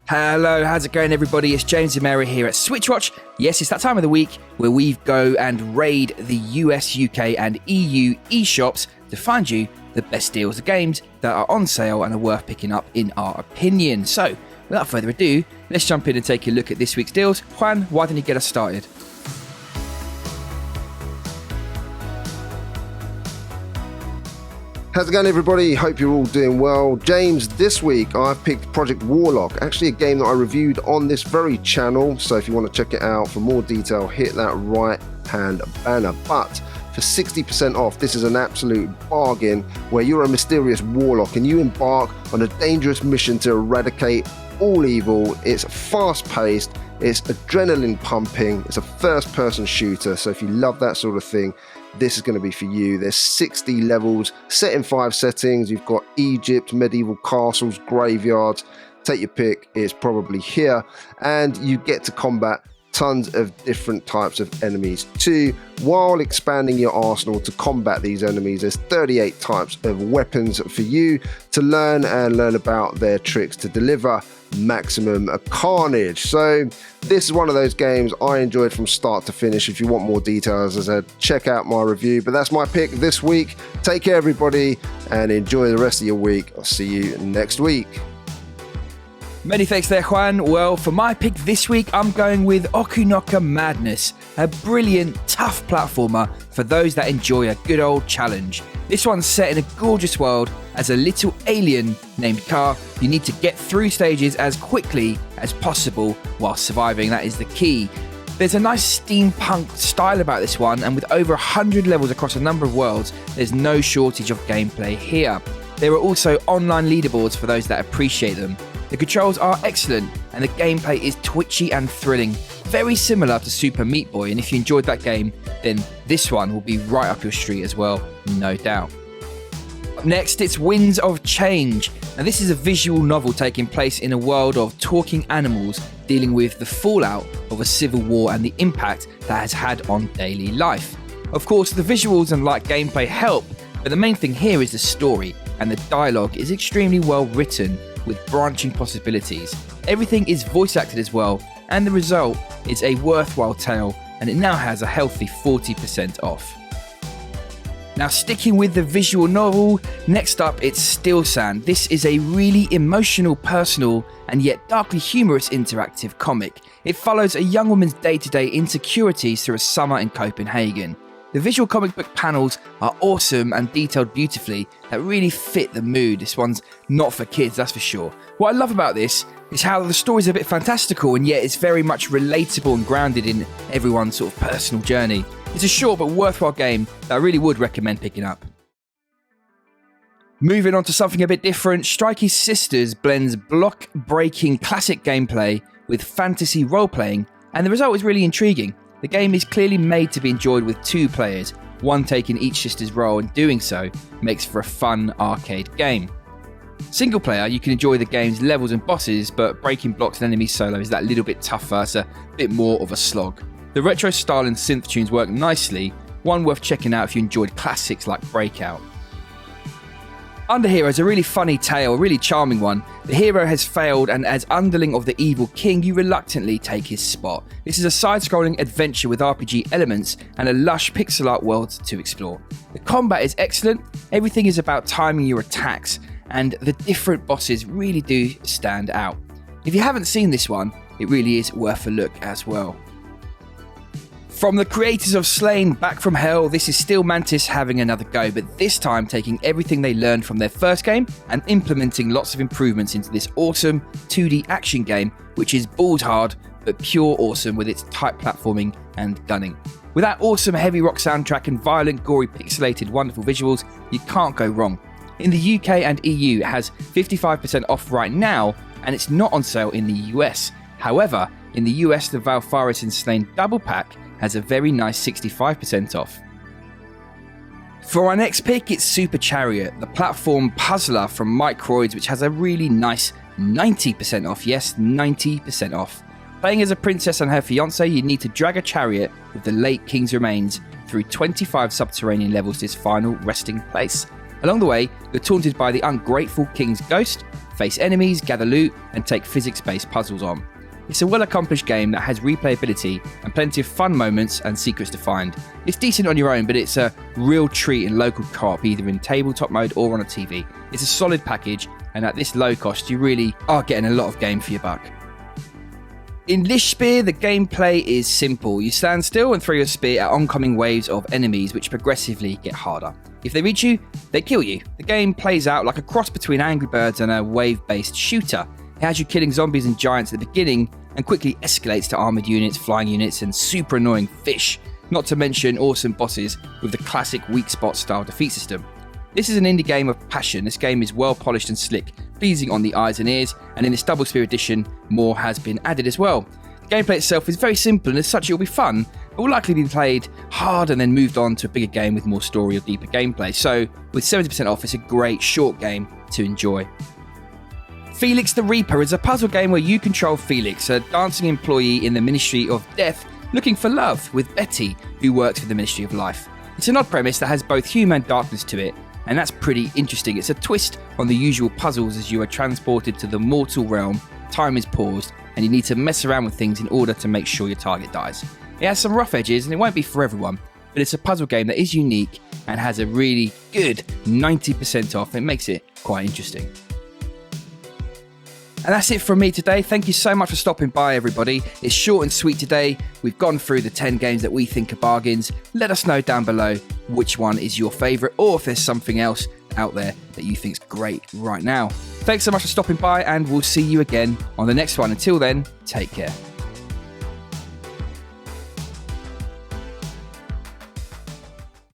Hello, how's it going everybody? It's James and Mary here at SwitchWatch. Yes, it's that time of the week where we go and raid the US, UK and EU eShops to find you the best deals of games that are on sale and are worth picking up in our opinion. So, without further ado, let's jump in and take a look at this week's deals. Juan, why don't you get us started? How's it going everybody? Hope you're all doing well. James, this week I've picked Project Warlock, actually a game that I reviewed on this very channel, so if you want to check it out for more detail, hit that right hand banner. But for 60% off, this is an absolute bargain where you're a mysterious warlock and you embark on a dangerous mission to eradicate all evil. It's fast paced, it's adrenaline pumping, it's a first person shooter, so if you love that sort of thing, this is going to be for you. There's 60 levels set in 5 settings. You've got Egypt, medieval castles, graveyards. Take your pick, it's probably here. And you get to combat tons of different types of enemies too, while expanding your arsenal to combat these enemies. There's 38 types of weapons for you to learn about their tricks to deliver maximum carnage. So this is one of those games I enjoyed from start to finish. If you want more details, as I said, check out my review. But that's my pick this week. Take care everybody and enjoy the rest of your week. I'll see you next week. Many thanks there, Juan. Well, for my pick this week, I'm going with OkunoKA Madness, a brilliant, tough platformer for those that enjoy a good old challenge. This one's set in a gorgeous world. As a little alien named Ka, you need to get through stages as quickly as possible while surviving. That is the key. There's a nice steampunk style about this one, and with over 100 levels across a number of worlds, there's no shortage of gameplay here. There are also online leaderboards for those that appreciate them. The controls are excellent and the gameplay is twitchy and thrilling, very similar to Super Meat Boy, and if you enjoyed that game, then this one will be right up your street as well, no doubt. Up next, it's Winds of Change. Now this is a visual novel taking place in a world of talking animals dealing with the fallout of a civil war and the impact that has had on daily life. Of course, the visuals and light gameplay help, but the main thing here is the story, and the dialogue is extremely well written with branching possibilities. Everything is voice acted as well, and the result is a worthwhile tale, and it now has a healthy 40% off. Now sticking with the visual novel, next up it's Stilstand. This is a really emotional, personal, and yet darkly humorous interactive comic. It follows a young woman's day-to-day insecurities through a summer in Copenhagen. The visual comic book panels are awesome and detailed beautifully that really fit the mood. This one's not for kids, that's for sure. What I love about this is how the story's a bit fantastical and yet it's very much relatable and grounded in everyone's sort of personal journey. It's a short but worthwhile game that I really would recommend picking up. Moving on to something a bit different, Strikey Sisters blends block-breaking classic gameplay with fantasy role-playing, and the result is really intriguing. The game is clearly made to be enjoyed with 2 players, one taking each sister's role, and doing so makes for a fun arcade game. Single player, you can enjoy the game's levels and bosses, but breaking blocks and enemies solo is that little bit tougher, it's a bit more of a slog. The retro style and synth tunes work nicely, one worth checking out if you enjoyed classics like Breakout. Underhero is a really funny tale, a really charming one. The hero has failed, and as underling of the evil king, you reluctantly take his spot. This is a side-scrolling adventure with RPG elements and a lush pixel art world to explore. The combat is excellent, everything is about timing your attacks, and the different bosses really do stand out. If you haven't seen this one, it really is worth a look as well. From the creators of Slain Back from Hell, this is still Mantis having another go, but this time taking everything they learned from their first game and implementing lots of improvements into this awesome 2D action game, which is balls hard but pure awesome with its tight platforming and gunning. With that awesome heavy rock soundtrack and violent, gory, pixelated, wonderful visuals, you can't go wrong. In the UK and EU, it has 55% off right now, and it's not on sale in the US. However, in the US, the Valfaris and Slain double pack has a very nice 65% off. For our next pick, it's Super Chariot, the platform puzzler from Microids, which has a really nice 90% off. Yes, 90% off. Playing as a princess and her fiancé, you need to drag a chariot with the late king's remains through 25 subterranean levels to his final resting place. Along the way, you're taunted by the ungrateful king's ghost, face enemies, gather loot, and take physics-based puzzles on. It's a well-accomplished game that has replayability and plenty of fun moments and secrets to find. It's decent on your own, but it's a real treat in local co-op, either in tabletop mode or on a TV. It's a solid package, and at this low cost, you really are getting a lot of game for your buck. In Lichtspeer, the gameplay is simple. You stand still and throw your spear at oncoming waves of enemies, which progressively get harder. If they reach you, they kill you. The game plays out like a cross between Angry Birds and a wave-based shooter. It has you killing zombies and giants at the beginning and quickly escalates to armoured units, flying units, and super annoying fish, not to mention awesome bosses with the classic weak spot style defeat system. This is an indie game of passion. This game is well polished and slick, pleasing on the eyes and ears, and in this Double Spear edition, more has been added as well. The gameplay itself is very simple, and as such it will be fun, but will likely be played hard and then moved on to a bigger game with more story or deeper gameplay. So with 70% off, it's a great short game to enjoy. Felix the Reaper is a puzzle game where you control Felix, a dancing employee in the Ministry of Death, looking for love with Betty, who works for the Ministry of Life. It's an odd premise that has both humour and darkness to it, and that's pretty interesting. It's a twist on the usual puzzles as you are transported to the mortal realm, time is paused, and you need to mess around with things in order to make sure your target dies. It has some rough edges, and it won't be for everyone, but it's a puzzle game that is unique and has a really good 90% off. It makes it quite interesting. And that's it from me today. Thank you so much for stopping by, everybody. It's short and sweet today. We've gone through the 10 games that we think are bargains. Let us know down below which one is your favourite, or if there's something else out there that you think's great right now. Thanks so much for stopping by, and we'll see you again on the next one. Until then, take care.